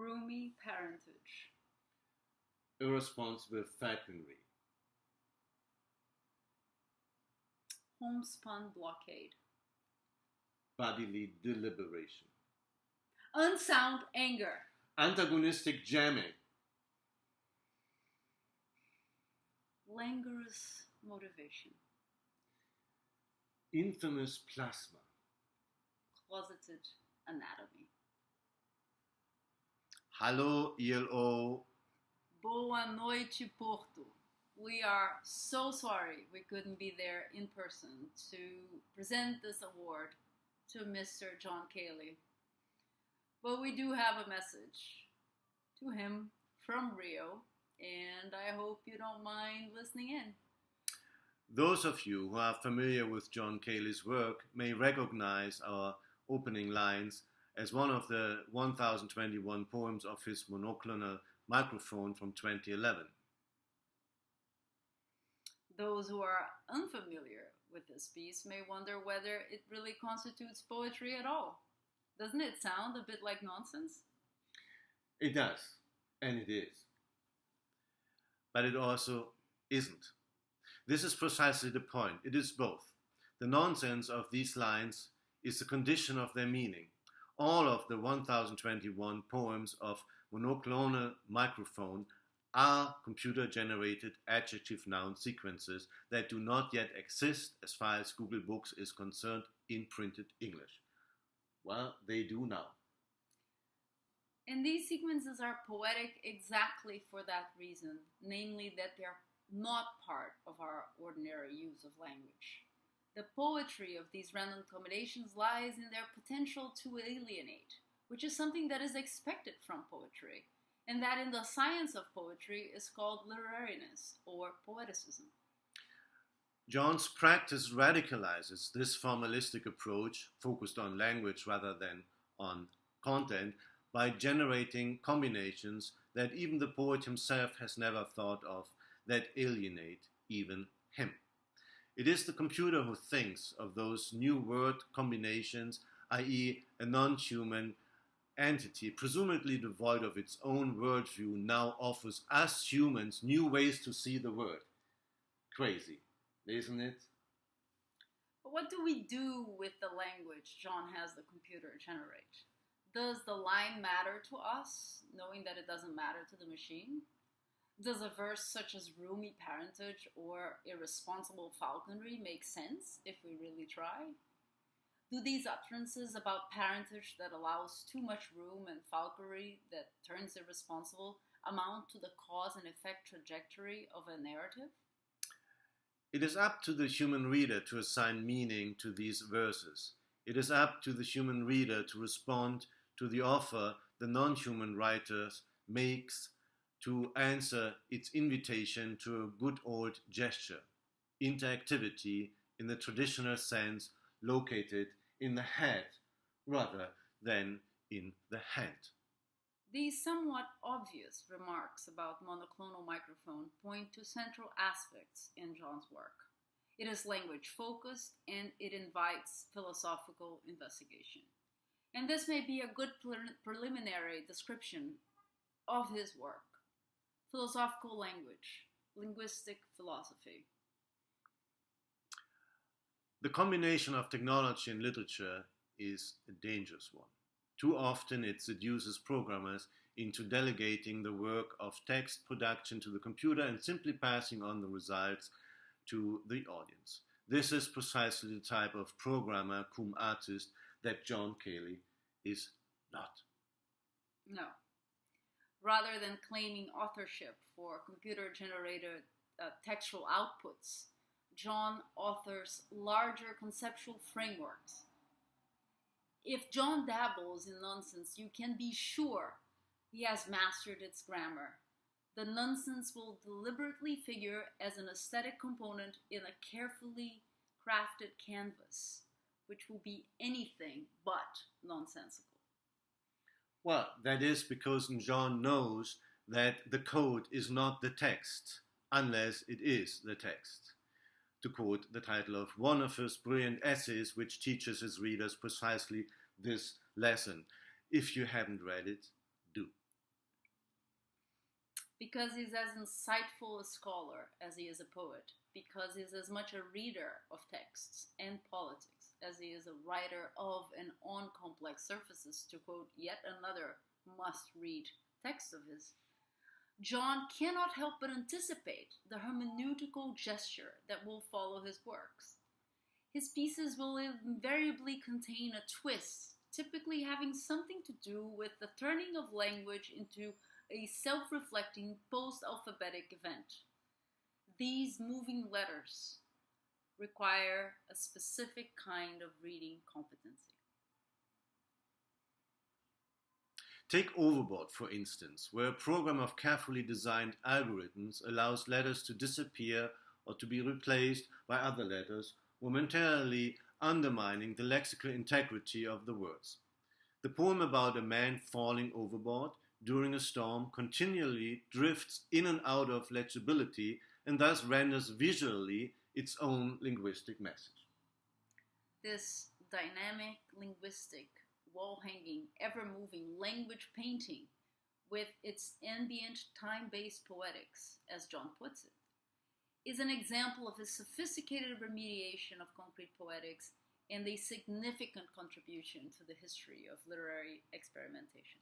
Roomy parentage. Irresponsible falconry. Homespun blockade. Bodily deliberation. Unsound anger. Antagonistic jamming. Languorous motivation. Infamous plasma. Closeted anatomy. Hallo ILO. Boa noite, Porto. We are so sorry we couldn't be there in person to present this award to Mr. John Cayley. But we do have a message to him from Rio, and I hope you don't mind listening in. Those of you who are familiar with John Cayley's work may recognize our opening lines as one of the 1021 poems of his monoclonal microphone from 2011. Those who are unfamiliar with this piece may wonder whether it really constitutes poetry at all. Doesn't it sound a bit like nonsense? It does, and it is. But it also isn't. This is precisely the point. It is both. The nonsense of these lines is the condition of their meaning. All of the 1021 poems of monoclonal microphone are computer-generated adjective-noun sequences that do not yet exist as far as Google Books is concerned in printed English. Well, they do now. And these sequences are poetic exactly for that reason, namely that they are not part of our ordinary use of language. The poetry of these random combinations lies in their potential to alienate, which is something that is expected from poetry, and that in the science of poetry is called literariness or poeticism. John's practice radicalizes this formalistic approach, focused on language rather than on content, by generating combinations that even the poet himself has never thought of, that alienate even him. It is the computer who thinks of those new word combinations, i.e. a non-human entity, presumably devoid of its own worldview, now offers us humans new ways to see the world. Crazy, isn't it? But what do we do with the language John has the computer generate? Does the line matter to us, knowing that it doesn't matter to the machine? Does a verse such as roomy parentage or irresponsible falconry make sense if we really try? Do these utterances about parentage that allows too much room and falconry that turns irresponsible amount to the cause and effect trajectory of a narrative? It is up to the human reader to assign meaning to these verses. It is up to the human reader to respond to the offer the non-human writer makes to answer its invitation to a good old gesture, interactivity in the traditional sense located in the head rather than in the hand. These somewhat obvious remarks about monoclonal microphone point to central aspects in John's work. It is language focused and it invites philosophical investigation. And this may be a good preliminary description of his work. Philosophical language, linguistic philosophy. The combination of technology and literature is a dangerous one. Too often it seduces programmers into delegating the work of text production to the computer and simply passing on the results to the audience. This is precisely the type of programmer cum artist that John Cayley is not. No. Rather than claiming authorship for computer-generated textual outputs, John authors larger conceptual frameworks. If John dabbles in nonsense, you can be sure he has mastered its grammar. The nonsense will deliberately figure as an aesthetic component in a carefully crafted canvas, which will be anything but nonsensical. Well, that is because John knows that the code is not the text, unless it is the text. To quote the title of one of his brilliant essays, which teaches his readers precisely this lesson. If you haven't read it, do. because he's as insightful a scholar as he is a poet, because he's as much a reader of texts and politics as he is a writer of and on complex surfaces, to quote yet another must-read text of his, John cannot help but anticipate the hermeneutical gesture that will follow his works. His pieces will invariably contain a twist, typically having something to do with the turning of language into a self-reflecting post-alphabetic event. These moving letters require a specific kind of reading competency. Take Overboard, for instance, where a program of carefully designed algorithms allows letters to disappear or to be replaced by other letters, momentarily undermining the lexical integrity of the words. The poem about a man falling overboard during a storm continually drifts in and out of legibility and thus renders visually its own linguistic message. This dynamic, linguistic, wall-hanging, ever-moving language painting with its ambient, time-based poetics, as John puts it, is an example of his sophisticated remediation of concrete poetics and a significant contribution to the history of literary experimentation.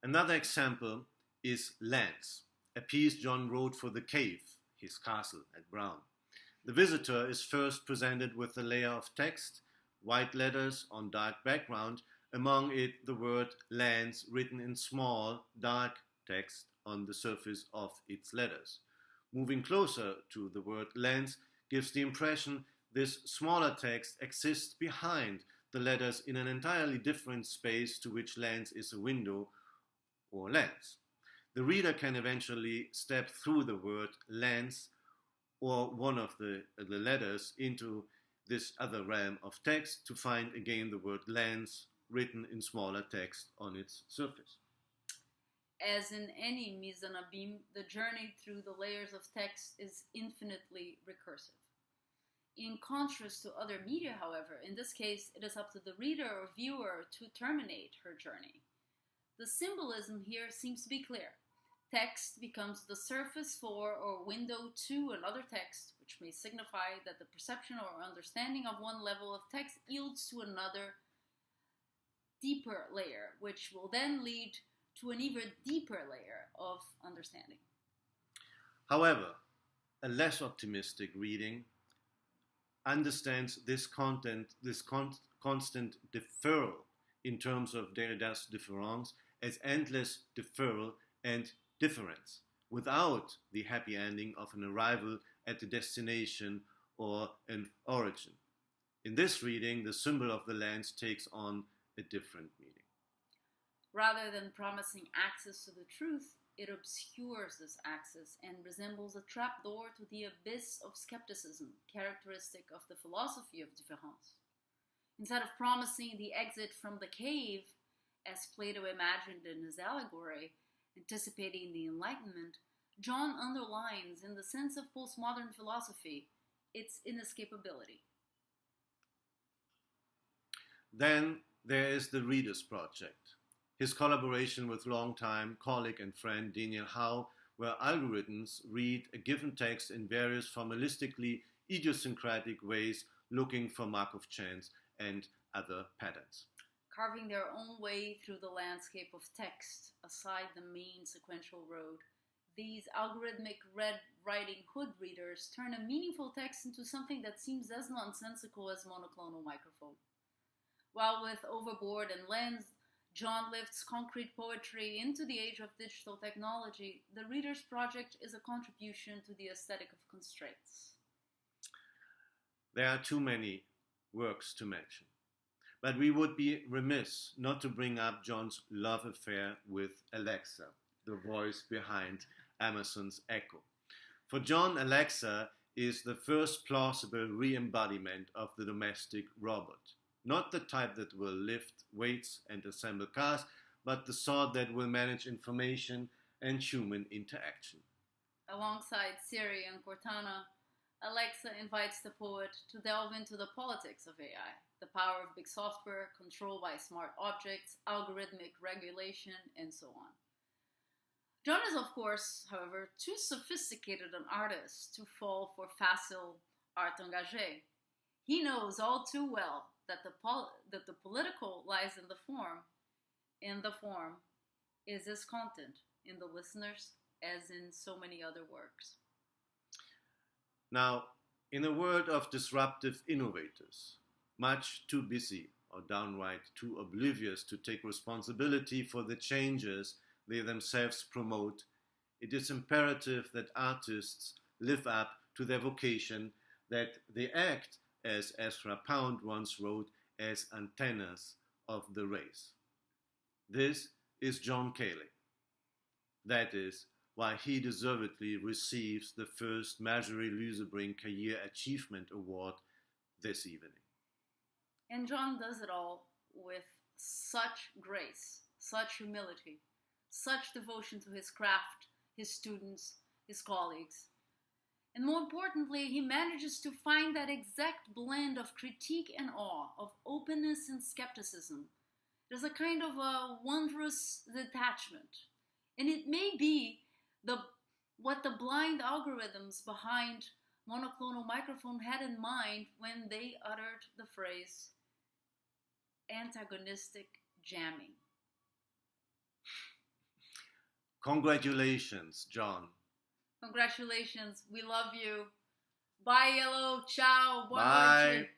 Another example is Lands, a piece John wrote for the Cave, his castle at Brown. The visitor is first presented with a layer of text, white letters on dark background, among it the word Lands written in small, dark text on the surface of its letters. Moving closer to the word Lands gives the impression this smaller text exists behind the letters in an entirely different space to which Lands is a window or lens. The reader can eventually step through the word Lands or one of the letters into this other realm of text to find again the word Lands written in smaller text on its surface. As in any mise en abîme, the journey through the layers of text is infinitely recursive. In contrast to other media, however, in this case, it is up to the reader or viewer to terminate her journey. The symbolism here seems to be clear. Text becomes the surface for or window to another text, which may signify that the perception or understanding of one level of text yields to another deeper layer, which will then lead to an even deeper layer of understanding. However, a less optimistic reading understands this constant deferral in terms of Derrida's difference as endless deferral and difference, without the happy ending of an arrival at the destination or an origin. In this reading, the symbol of the Lands takes on a different meaning. Rather than promising access to the truth, it obscures this access and resembles a trapdoor to the abyss of skepticism, characteristic of the philosophy of différance. Instead of promising the exit from the cave, as Plato imagined in his allegory, anticipating the Enlightenment, John underlines, in the sense of postmodern philosophy, its inescapability. Then there is the Reader's Project, his collaboration with longtime colleague and friend Daniel Howe, where algorithms read a given text in various formalistically idiosyncratic ways, looking for Markov chains and other patterns. Carving their own way through the landscape of text, aside the main sequential road, these algorithmic red-riding hood readers turn a meaningful text into something that seems as nonsensical as monoclonal microphone. While with Overboard and Lens, John lifts concrete poetry into the age of digital technology, the Reader's Project is a contribution to the aesthetic of constraints. There are too many works to mention, but we would be remiss not to bring up John's love affair with Alexa, the voice behind Amazon's Echo. For John, Alexa is the first plausible re-embodiment of the domestic robot. Not the type that will lift weights and assemble cars, but the sort that will manage information and human interaction. Alongside Siri and Cortana, Alexa invites the poet to delve into the politics of AI, the power of big software, control by smart objects, algorithmic regulation, and so on. John is, of course, however, too sophisticated an artist to fall for facile art engagé. He knows all too well that the political lies in the form. In the form is as content in the listeners as in so many other works. Now, in a world of disruptive innovators, much too busy or downright too oblivious to take responsibility for the changes they themselves promote, it is imperative that artists live up to their vocation, that they act, as Ezra Pound once wrote, as antennas of the race. This is John Cayley. That is why he deservedly receives the first Majorie Luesebrink Career Achievement Award this evening. And John does it all with such grace, such humility, such devotion to his craft, his students, his colleagues. And more importantly, he manages to find that exact blend of critique and awe, of openness and skepticism. There's a kind of a wondrous detachment. And it may be what the blind algorithms behind monoclonal microphone had in mind when they uttered the phrase antagonistic jamming. Congratulations, John. Congratulations. We love you. Bye, Yellow. Ciao. Boa Bye. noite.